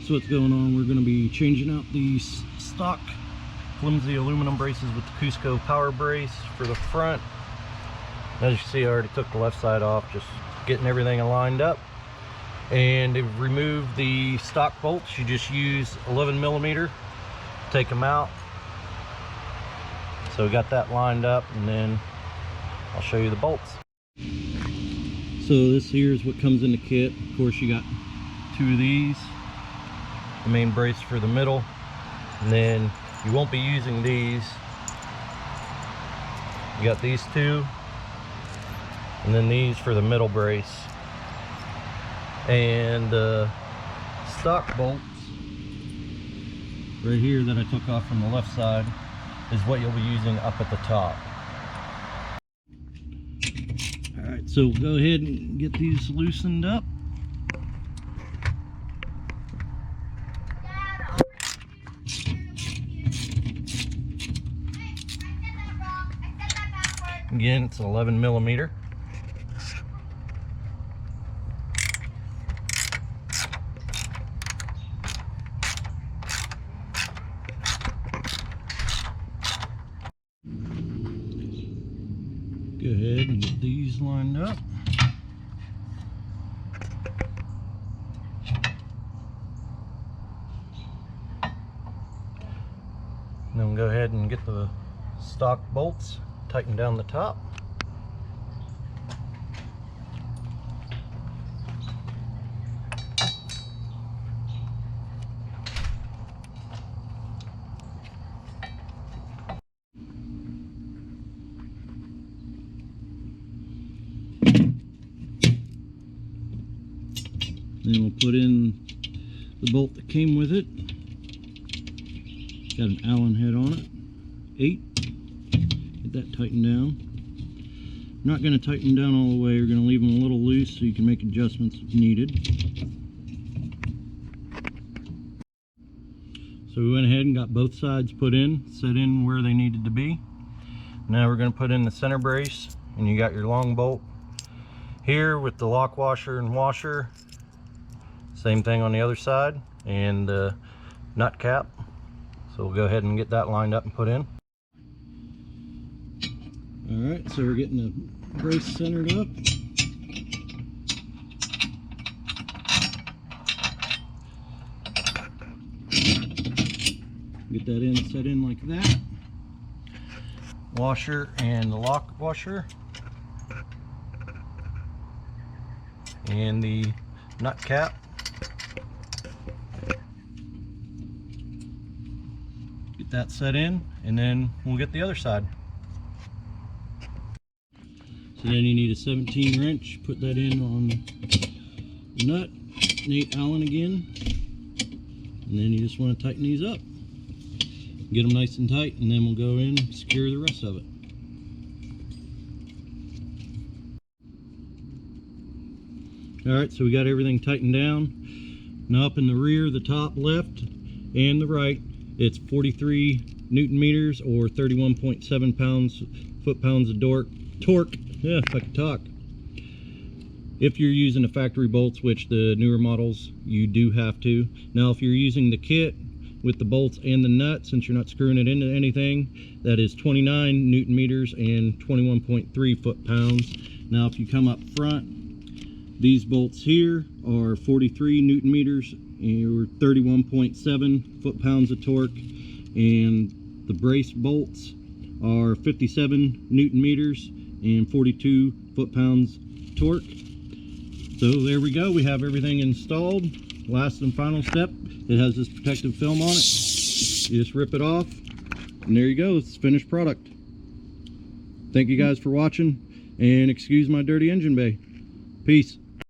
So what's going on, we're going to be changing out these stock flimsy aluminum braces with the Cusco Powerbrace for the front. As you see, I already took the left side off, just getting everything aligned up. And to remove the stock bolts, you just use 11mm, take them out. So we got that lined up, and then I'll show you the bolts. So this here is what comes in the kit. Of course, you got two of these, the main brace for the middle, and then you won't be using these. You got these two, and then these for the middle brace. And stock bolts right here that I took off from the left side is what you'll be using up at the top. Alright, so we'll go ahead and get these loosened up. Again, it's 11mm. Go ahead and get these lined up. And then we'll go ahead and get the stock bolts, tighten down the top. Then we'll put in the bolt that came with it. Got an Allen head on it, 8. Get that tightened down. I'm not going to tighten them down all the way. We're going to leave them a little loose so you can make adjustments if needed. So we went ahead and got both sides put in, set in where they needed to be. Now we're going to put in the center brace, and you got your long bolt here with the lock washer and washer. Same thing on the other side, and nut cap. So we'll go ahead and get that lined up and put in. Alright, so we're getting the brace centered up. Get that in, set in like that. Washer and the lock washer. And the nut cap. Get that set in, and then we'll get the other side. So then you need a 17 wrench, put that in on the nut, an 8 Allen again, and then you just want to tighten these up. Get them nice and tight, and then we'll go in and secure the rest of it. Alright, so we got everything tightened down. Now up in the rear, the top left and the right, it's 43 Newton meters or 31.7 foot-pounds of torque. Yeah, if I could talk. If you're using the factory bolts, which the newer models you do have to. Now if you're using the kit with the bolts and the nut, since you're not screwing it into anything, that is 29 Newton meters and 21.3 foot-pounds. Now if you come up front, these bolts here are 43 Newton meters or 31.7 foot-pounds of torque, and the brace bolts are 57 Newton meters and 42 foot-pounds torque. So there we go, we have everything installed. Last and final step, it has this protective film on it. You just rip it off, and there you go, it's finished product. Thank you guys for watching, and excuse my dirty engine bay. Peace.